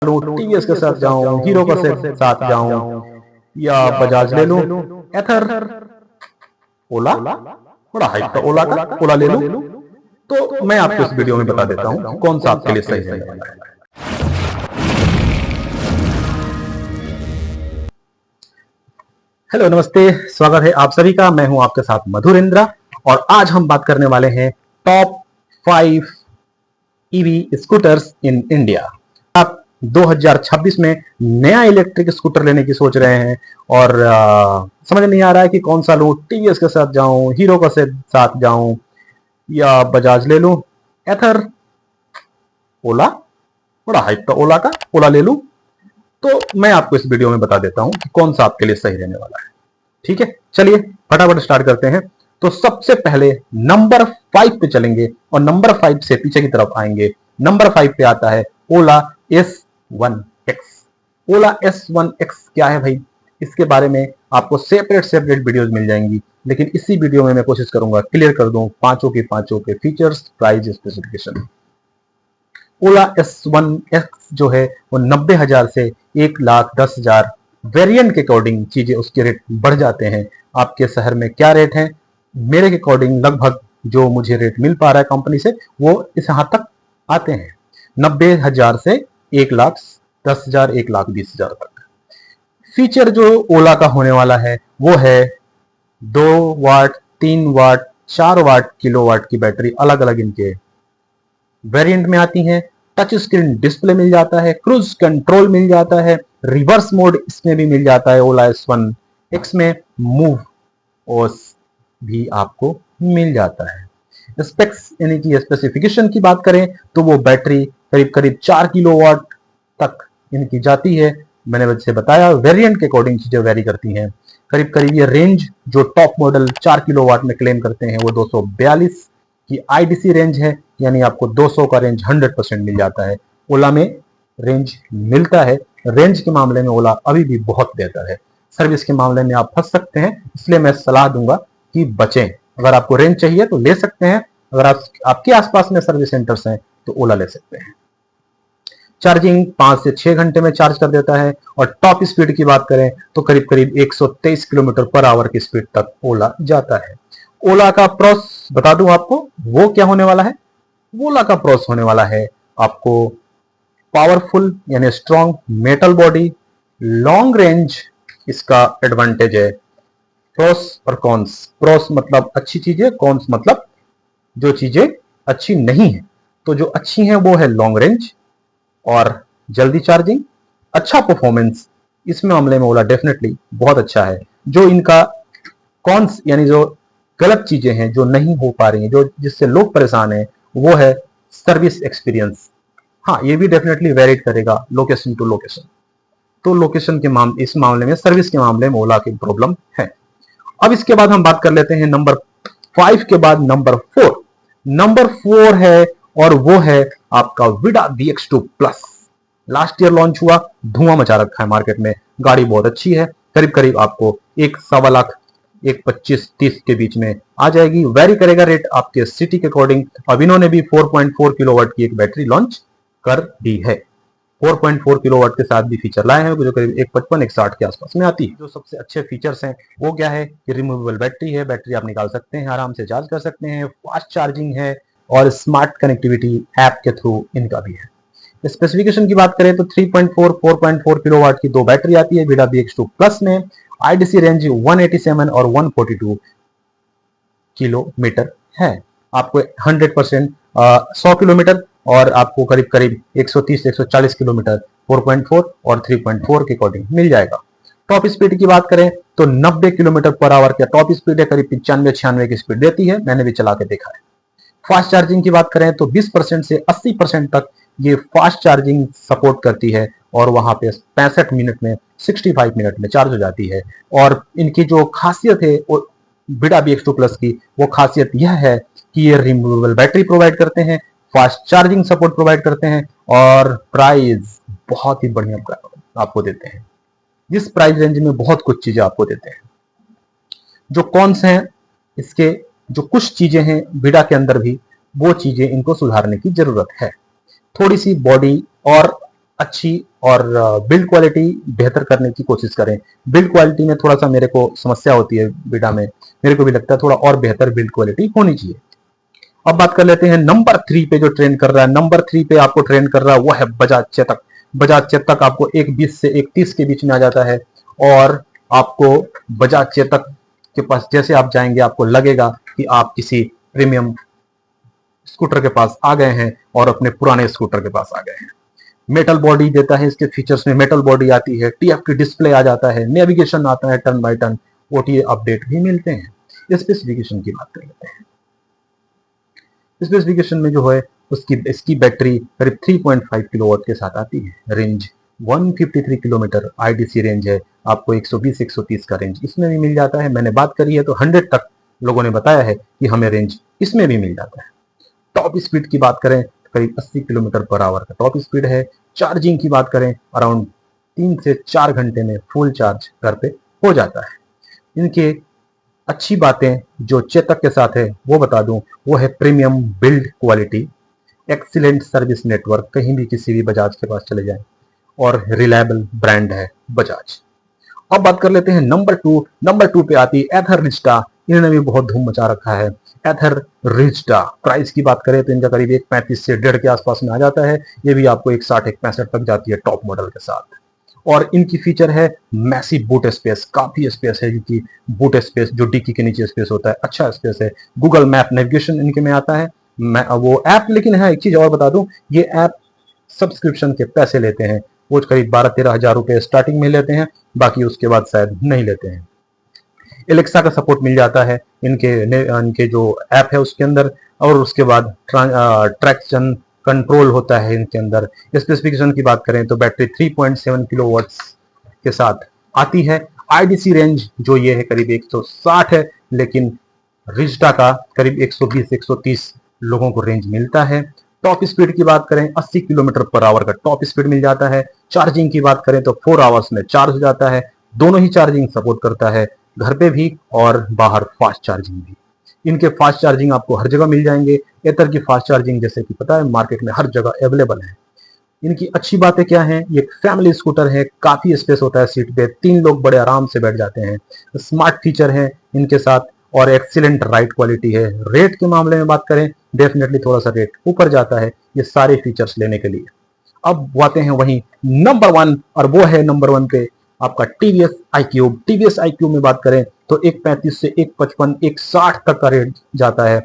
लूं, टीवीएस के साथ जाऊं, हीरो के साथ जाऊं, या बजाज ले लूं, एथर, ओला, बड़ा हाइप था ओला का, ओला ले लूं। तो मैं आपको इस वीडियो में बता देता हूं कौन सा आपके लिए सही रहने वाला है। हेलो, नमस्ते, स्वागत है आप सभी का। मैं हूं आपके साथ मधुरेंद्र और आज हम बात करने वाले हैं top 5 EV scooters in India. आप 2026 में नया इलेक्ट्रिक स्कूटर लेने की सोच रहे हैं और समझ नहीं आ रहा है कि कौन सा लूं, टीवीएस के साथ जाऊं, हीरो के साथ जाऊं, या बजाज ले लूं, एथर, ओला, बड़ा हाइप था ओला का, ओला ले लूं। तो मैं आपको इस वीडियो में बता देता हूं कि कौन सा आपके लिए सही रहने वाला है। ठीक है, चलिए फटाफट स्टार्ट करते हैं। तो सबसे पहले नंबर 5 पे चलेंगे और नंबर 5 से पीछे की तरफ आएंगे। नंबर 5 पे आता है ओला S1X। ओला S1X क्या है भाई, इसके बारे में आपको सेपरेट वीडियोस मिल जाएंगी, लेकिन इसी वीडियो में मैं कोशिश करूंगा क्लियर कर दूं पांचों के फीचर्स, प्राइस, स्पेसिफिकेशन। ओला S1X जो है वो 90,000 से 1,10,000 वेरिएंट के अकॉर्डिंग चीजें उसके रेट बढ़ जाते हैं। आपके शहर में क्या रेट है, मेरे के अकॉर्डिंग लगभग जो मुझे रेट मिल पा रहा है कंपनी से वो इस यहां तक आते हैं, 90,000 से 1,10,000 1,20,000 तक। फीचर जो ओला का होने वाला है वो है 2 वाट, 3 वाट, 4 वाट, किलोवाट की बैटरी अलग अलग इनके वेरिएंट में आती हैं। टच स्क्रीन डिस्प्ले मिल जाता है, क्रूज कंट्रोल मिल जाता है, रिवर्स मोड इसमें भी मिल जाता है। ओला S1X में मूव ओस भी आपको मिल जाता है। स्पेक्स यानी कि स्पेसिफिकेशन की बात करें तो वो बैटरी करीब करीब 4 किलोवाट तक इनकी जाती है। मैंने वैसे बताया वेरिएंट के अकॉर्डिंग चीजें वेरी करती हैं। करीब करीब ये रेंज जो टॉप मॉडल 4 किलोवाट में क्लेम करते हैं वो 242 की आईडीसी रेंज है, यानी आपको 200 का रेंज 100% मिल जाता है। ओला में रेंज मिलता है। रेंज के मामले में ओला अभी भी बहुत बेहतर है। सर्विस के मामले में आप फंस सकते हैं, इसलिए मैं सलाह दूंगा कि बचें। अगर आपको रेंज चाहिए तो ले सकते हैं, अगर आपके आसपास में सर्विस सेंटर्स हैं तो ओला ले सकते हैं। चार्जिंग 5 से 6 घंटे में चार्ज कर देता है और टॉप स्पीड की बात करें तो करीब करीब 123 किलोमीटर पर आवर की स्पीड तक ओला जाता है। ओला का प्रोस बता दूं आपको, वो क्या होने वाला है। ओला का प्रोस होने वाला है आपको पावरफुल यानी strong metal body, long range इसका एडवांटेज है। प्रोस और कॉन्स, प्रोस मतलब अच्छी चीजें, कॉन्स मतलब जो चीजें अच्छी नहीं है। तो जो अच्छी हैं वो है लॉन्ग रेंज और जल्दी चार्जिंग, अच्छा परफॉर्मेंस। इस मामले में ओला डेफिनेटली बहुत अच्छा है। जो इनका कॉन्स यानी जो गलत चीजें हैं जो नहीं हो पा रही हैं, जो जिससे लोग परेशान हैं, वो है सर्विस एक्सपीरियंस। हाँ, ये भी डेफिनेटली वेरीड करेगा लोकेशन टू लोकेशन। तो लोकेशन के इस मामले में, सर्विस के मामले में ओला की प्रॉब्लम है। अब इसके बाद हम बात कर लेते हैं नंबर 5 के बाद नंबर 4। नंबर 4 है और वो है आपका विडा VX2 plus. Last year launch हुआ, धुआं मचा रखा है मार्केट में। गाड़ी बहुत अच्छी है, करीब करीब आपको 1.25 लाख, 1.25-30 के बीच में आ जाएगी। वेरी करेगा रेट आपके सिटी के अकॉर्डिंग। अब इन्होंने भी 4.4 किलोवाट की एक बैटरी लॉन्च कर दी है। 4.4 किलोवाट के साथ भी फीचर लाए हैं जो करीब 155 160 के आसपास में आती है। जो सबसे अच्छे फीचर्स हैं वो क्या है कि रिमूवेबल बैटरी है, बैटरी आप निकाल सकते हैं, आराम से चार्ज कर सकते हैं, फास्ट चार्जिंग है और स्मार्ट कनेक्टिविटी ऐप के थ्रू इनका भी है। स्पेसिफिकेशन की बात करें तो 3.4 4.4 किलोवाट की दो बैटरी आती है विडा VX2 प्लस में। आईडीसी रेंज 187 और 142 किलोमीटर है। आपको 100% 100 किलोमीटर और आपको करीब करीब 130 140 किलोमीटर 4.4 और 3.4 के अकॉर्डिंग मिल जाएगा। टॉप स्पीड की बात करें तो 90 किलोमीटर पर आवर का टॉप स्पीड है, करीब 95-96 की स्पीड देती है, मैंने भी चला के देखा है। फास्ट चार्जिंग की बात करें तो 20% से 80% तक ये फास्ट चार्जिंग सपोर्ट करती है और वहां पे 65 मिनट में 65 मिनट में चार्ज हो जाती है। और इनकी जो खासियत है विडा VX2 प्लस की, वो खासियत यह है कि ये रिमूवेबल बैटरी प्रोवाइड करते हैं, फास्ट चार्जिंग सपोर्ट प्रोवाइड करते हैं और प्राइस बहुत ही बढ़िया आपको देते हैं। इस प्राइस रेंज में बहुत कुछ चीजें आपको देते हैं। जो कॉन्स हैं इसके, जो कुछ चीजें हैं विडा के अंदर भी, वो चीजें इनको सुधारने की जरूरत है। थोड़ी सी बॉडी और अच्छी और बिल्ड क्वालिटी बेहतर करने की कोशिश करें। बिल्ड क्वालिटी में थोड़ा सा मेरे को समस्या होती है बीटा में, मेरे को भी लगता है थोड़ा और बेहतर बिल्ड क्वालिटी होनी चाहिए। अब बात कर लेते हैं नंबर 3 पे जो ट्रेंड कर रहा है। नंबर 3 पे आपको ट्रेंड कर रहा है वो है बजाज चेतक। बजाज चेतक आपको 1.20 से 1.30 के बीच में आ जाता है और आपको बजाज चेतक के पास जैसे आप जाएंगे आपको लगेगा कि आप किसी प्रीमियम स्कूटर के पास आ गए हैं और अपने पुराने स्कूटर के पास आ गए हैं। मेटल बॉडी देता है, इसके फीचर्स में मेटल बॉडी आती है, टीएफटी डिस्प्ले आ जाता है, नेविगेशन आता है turn by turn, OTA update भी मिलते हैं। स्पेसिफिकेशन की बात कर लेते हैं। स्पेसिफिकेशन में जो है उसकी इसकी बैटरी करीब 3.5 किलोवाट के साथ आती है। रेंज 153 किलोमीटर आईडीसी रेंज है, आपको 120-130 का रेंज इसमें भी मिल जाता है। मैंने बात करी है तो 100 तक लोगों ने बताया है कि हमें रेंज इसमें भी मिल जाता है। टॉप स्पीड की बात करें तो करीब 80 किलोमीटर पर आवर का टॉप स्पीड है। चार्जिंग की बात करें अराउंड 3 से 4 घंटे में फुल चार्ज घर पे हो जाता है। इनके अच्छी बातें जो चेतक के साथ है वो बता दूं, वो है premium build quality, excellent service network, कहीं भी किसी भी बजाज के पास चले जाएं, और रिलायबल ब्रांड है बजाज। अब बात कर लेते हैं नंबर 2। नंबर 2 पे आती है एथर रिस्टा। इन्होंने भी बहुत धूम मचा रखा है। एथर रिस्टा प्राइस की बात करें तो इनका करीब 1.35 से 1.5 के आसपास में आ जाता है। ये भी आपको 1.60-1.65 तक जाती है टॉप मॉडल के साथ। और इनकी फीचर है मैसिव बूट स्पेस, काफी स्पेस है इनकी। बूट स्पेस जो डिक्की के नीचे स्पेस होता है, अच्छा स्पेस है। गूगल मैप नेविगेशन इनके में आता है। वो ऐप, लेकिन हाँ एक चीज और बता दूं, ये ऐप सब्सक्रिप्शन के पैसे लेते हैं। वो करीब 12-13 हजार रुपए स्टार्टिंग में लेते हैं, बाकी उसके बाद शायद नहीं लेते हैं। एलेक्सा का सपोर्ट मिल जाता है इनके जो ऐप है उसके अंदर, और उसके बाद ट्रैक्शन कंट्रोल होता है इनके अंदर। स्पेसिफिकेशन की बात करें तो बैटरी 3.7 किलोवाट्स के साथ आती है। आईडीसी रेंज जो ये है करीब 160 है, लेकिन रिजटा का करीब 120-130 लोगों को रेंज मिलता है। टॉप स्पीड की बात करें 80 किलोमीटर पर आवर का टॉप स्पीड मिल जाता है। चार्जिंग की बात करें तो 4 आवर्स में चार्ज हो जाता है। दोनों ही चार्जिंग सपोर्ट करता है, घर पे भी और बाहर फास्ट चार्जिंग भी। इनके फास्ट चार्जिंग आपको हर जगह मिल जाएंगे। एथर की फास्ट चार्जिंग जैसे कि पता है मार्केट में हर जगह अवेलेबल है। इनकी अच्छी बातें क्या हैं, ये फैमिली स्कूटर है, काफी स्पेस होता है सीट पे, 3 लोग बड़े आराम से बैठ जाते हैं। स्मार्ट फीचर है इनके साथ और एक्सीलेंट राइड क्वालिटी है। रेट के मामले में बात करें डेफिनेटली थोड़ा सा रेट ऊपर जाता है ये सारे फीचर्स लेने के लिए। अब आते हैं वहीं नंबर 1, और वो है नंबर 1 पे आपका टीवीएस iQube। टीवीएस iQube में बात करें तो 1.35 से 1.55, 1.60 तक का रेट जाता है।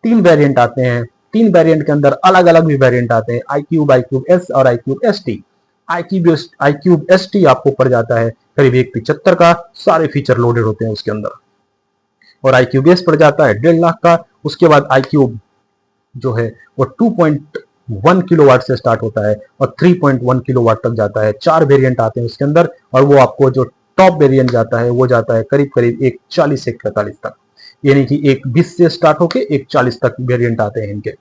3 वेरिएंट आते हैं, 3 वेरिएंट के अंदर अलग अलग भी वेरिएंट आते हैं, iQube, iQube S और iQube ST। iQube ST आपको पड़ जाता है करीब 1.75 का, सारे फीचर लोडेड होते हैं उसके अंदर। और iQube S पड़ जाता है 1.5 लाख का। उसके बाद iQube जो है वो 2.1 किलोवाट से स्टार्ट होता है और 3.1 किलोवाट तक जाता है। 4 वेरिएंट आते हैं उसके अंदर, और वो आपको जो टॉप वेरिएंट जाता है वो जाता है करीब करीब 1.40 से 1.45 तक, यानी कि 1.20 से स्टार्ट होके 1.40 तक वेरिएंट आते हैं इनके।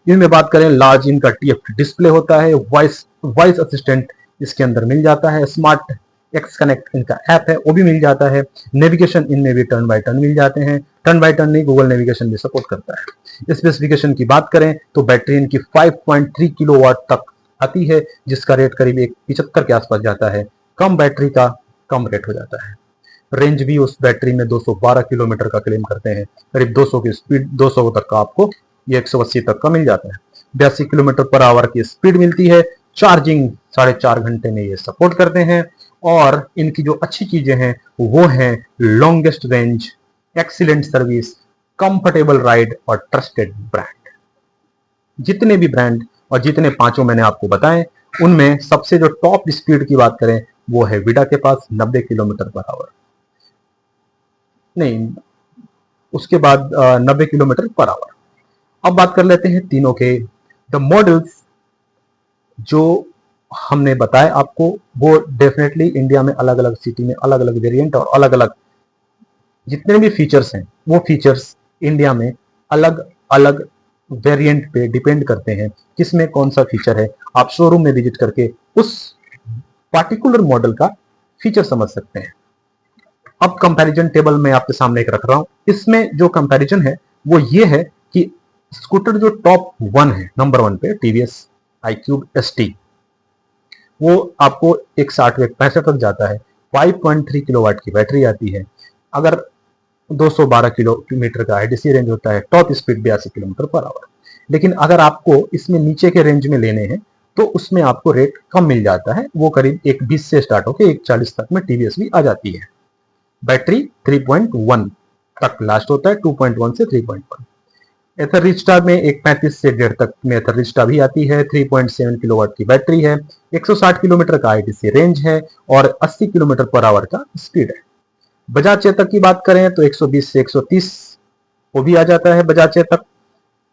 इनमें बात करें लार्ज इनका टीएफटी डिस्प्ले होता है। वॉइस असिस्टेंट इसके अंदर मिल जाता है। स्मार्ट एक्स कनेक्ट इनका ऐप है वो भी मिल जाता है। नेविगेशन इनमें भी टर्न बाय टर्न मिल जाते हैं। टर्न बाय टर्न नहीं, गूगल नेविगेशन भी सपोर्ट करता है। स्पेसिफिकेशन की बात करें तो बैटरी इनकी 5.3 किलोवाट तक आती है, जिसका रेट करीब 1.75 के आसपास जाता है। कम बैटरी का कम रेट हो जाता है। रेंज भी उस बैटरी में 212 किलोमीटर का क्लेम करते हैं। करीब 200 की स्पीड, 200 तक का आपको ये 180 तक का मिल जाता है। 82 किलोमीटर पर आवर की स्पीड मिलती है। चार्जिंग 4.5 घंटे में ये सपोर्ट करते हैं। और इनकी जो अच्छी चीजें हैं वो हैं longest range, excellent service, comfortable ride और ट्रस्टेड ब्रांड। जितने भी ब्रांड और जितने पांचों मैंने आपको बताए उनमें सबसे जो टॉप स्पीड की बात करें वो है विडा के पास 90 किलोमीटर पर आवर, नहीं उसके बाद 90 किलोमीटर पर आवर। अब बात कर लेते हैं तीनों के द मॉडल्स जो हमने बताया आपको, वो डेफिनेटली इंडिया में अलग अलग सिटी में अलग अलग वेरिएंट और अलग अलग जितने भी फीचर्स हैं वो फीचर्स इंडिया में अलग अलग वेरिएंट पे डिपेंड करते हैं किसमें कौन सा फीचर है। आप शोरूम में विजिट करके उस पार्टिकुलर मॉडल का फीचर समझ सकते हैं। अब कंपैरिजन टेबल मैं आपके सामने एक रख रहा हूं। इसमें जो कंपैरिजन है वो ये है कि स्कूटर जो टॉप 1 है, नंबर 1 पे टीवीएस iQube ST, वो आपको 160 एक 65 तक जाता है। 5.3 किलोवाट की बैटरी आती है। अगर 212 किलोमीटर का आईडीसी रेंज होता है, top speed 82 kilometre per hour. लेकिन अगर आपको इसमें नीचे के रेंज में लेने हैं तो उसमें आपको रेट कम मिल जाता है, वो करीब 120 से स्टार्ट होकर 140 तक में टीवीएस भी आ जाती है। बैटरी 3.1 तक लास्ट होता है, 2.1 से 3.1। एथर रिस्टा में एक 35 से 1.5 तक में एथर रिस्टा भी आती है। 3.7 किलोवाट की बैटरी है, 160 किलोमीटर का आईडीसी रेंज है और 80 किलोमीटर पर आवर का स्पीड है। बजाज चेतक की बात करें तो 120 से 130 वो भी आ जाता है बजाज चेतक,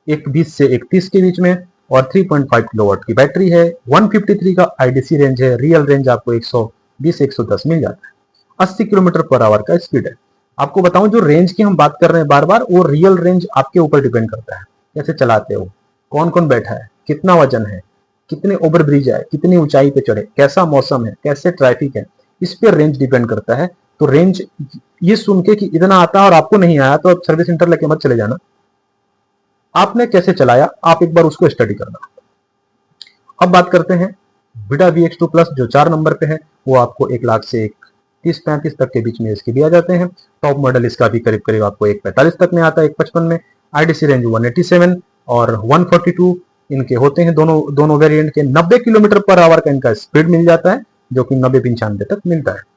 120 से 130 के बीच में, और 3.5 किलोवाट की बैटरी है। 153 का आईडीसी रेंज है, रियल रेंज आपको 120 से 110 मिल जाता है। 80 किलोमीटर पर आवर का स्पीड है। आपको बताऊं, जो रेंज की हम बात कर रहे हैं बार बार, वो रियल रेंज आपके ऊपर डिपेंड करता है, कैसे चलाते हो, कौन कौन बैठा है, कितना वजन है, कितने ओवर ब्रिज है, कितनी ऊंचाई पे चढ़े, कैसा मौसम है, कैसे ट्रैफिक है, इस पर रेंज डिपेंड करता है। तो रेंज ये सुन के कि इतना आता है और आपको नहीं आया तो अब सर्विस सेंटर लेके मत चले जाना। आपने कैसे चलाया, आप एक बार उसको स्टडी करना। अब बात करते हैं विडा VX2 प्लस, जो 4 नंबर पे है। वो आपको 1 लाख से 30-35 तक के बीच में इसके भी आ जाते हैं। टॉप मॉडल इसका भी करीब करीब आपको 145 तक में आता है, 155 में। आईडीसी रेंज 187 और 142 इनके होते हैं, दोनों वेरिएंट के। 90 किलोमीटर पर आवर का इनका स्पीड मिल जाता है, जो कि 90-95 तक मिलता है।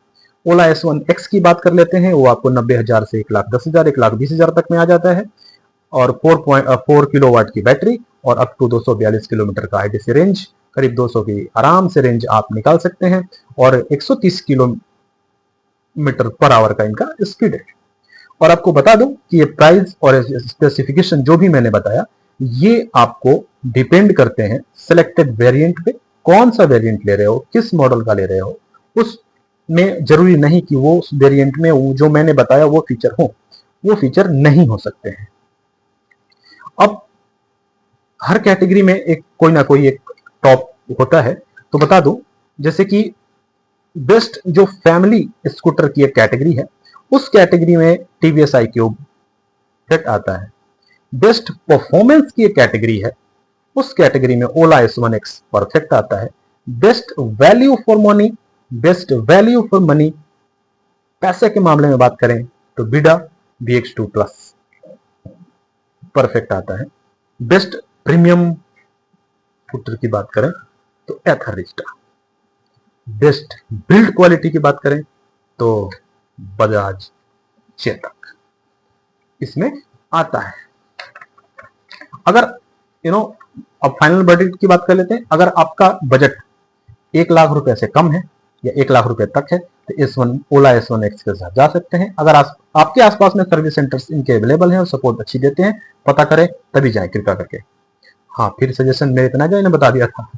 ओला S1X की बात कर लेते हैं, वो आपको 90,000 से 1,10,000 1,20,000 तक में आ जाता है, और 4 किलोवाट की बैटरी और अप टू 242 किलोमीटर का आईडीसी रेंज, करीब 200 की आराम से रेंज आप निकाल सकते हैं, और 130 किलोमीटर पर आवर का इनका स्पीड है। और आपको बता दूं कि ये प्राइस और स्पेसिफिकेशन जो भी मैंने बताया, ये आपको डिपेंड करते हैं सिलेक्टेड वेरिएंट पे। कौन सा वेरिएंट ले रहे हो, किस मॉडल का ले रहे हो, उसमें जरूरी नहीं कि वो वेरिएंट में जो मैंने बताया वो फीचर हो, वो फीचर नहीं हो सकते हैं। अब हर कैटेगरी में एक कोई ना कोई एक टॉप होता है। तो बता दूं, जैसे कि बेस्ट जो फैमिली स्कूटर की एक कैटेगरी है, उस कैटेगरी में टीवीएस iQube सेट आता है। बेस्ट परफॉर्मेंस की एक कैटेगरी है, उस कैटेगरी में ओला S1X परफेक्ट आता है। बेस्ट वैल्यू फॉर मनी पैसे के मामले में बात करें तो विडा VX2 प्लस परफेक्ट आता है। बेस्ट प्रीमियम स्कूटर की बात करें तो एथर रिस्टा। बेस्ट बिल्ड क्वालिटी की बात करें तो बजाज चेतक इसमें आता है। अगर अब फाइनल बजट की बात कर लेते हैं। अगर आपका बजट 1 लाख रुपए से कम है या 1 लाख रुपए तक है तो ओला S1X के साथ जा सकते हैं। अगर आपके आसपास में सर्विस सेंटर्स इनके अवेलेबल हैं और सपोर्ट अच्छी देते हैं, पता करें तभी जाए कृपया करके। हाँ, फिर सजेशन मेरे इतना जो बता दिया था।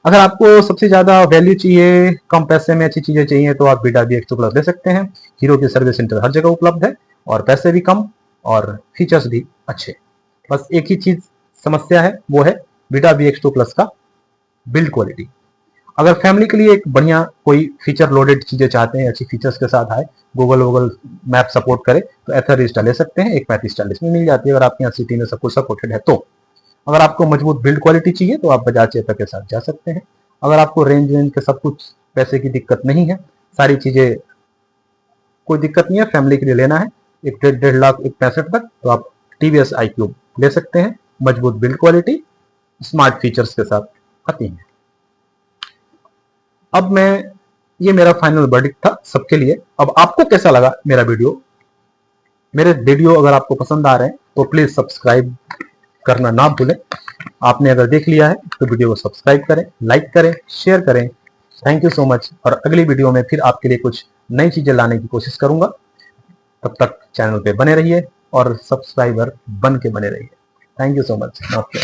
अगर आपको सबसे ज्यादा वैल्यू चाहिए, कम पैसे में अच्छी चीजें चाहिए, तो आप विडा VX2 प्लस ले सकते हैं। हीरो की सर्विस सेंटर हर जगह उपलब्ध है और पैसे भी कम और फीचर्स भी अच्छे। बस एक ही चीज समस्या है, वो है विडा VX2 प्लस का बिल्ड क्वालिटी। अगर फैमिली के लिए एक बढ़िया कोई फीचर लोडेड चीजें चाहते हैं, अच्छी फीचर्स के साथ आए, गूगल मैप सपोर्ट करे, तो एथर रिस्टा ले सकते हैं। 135-40 में मिल जाती है अगर आपके यहाँ सिटी में सब कुछ सपोर्टेड है तो। अगर आपको मजबूत बिल्ड क्वालिटी चाहिए तो आप बजाज चेतक के साथ जा सकते हैं। अगर आपको रेंज के सब कुछ पैसे की दिक्कत नहीं है, सारी चीजें कोई दिक्कत नहीं है, फैमिली के लिए लेना है 1.5 लाख 165 तक, तो आप टीवीएस iQube ले सकते हैं। मजबूत बिल्ड क्वालिटी, स्मार्ट फीचर्स के साथ आती है। अब ये मेरा फाइनल वर्डिक्ट था सबके लिए। अब आपको कैसा लगा मेरा वीडियो? मेरे वीडियो अगर आपको पसंद आ रहे हैं तो प्लीज सब्सक्राइब करना ना भूलें। आपने अगर देख लिया है तो वीडियो को सब्सक्राइब करें, लाइक करें, शेयर करें। Thank you so much. और अगली वीडियो में फिर आपके लिए कुछ नई चीजें लाने की कोशिश करूंगा। तब तक चैनल पे बने रहिए और सब्सक्राइबर बन के बने रहिए। Thank you so much. Okay.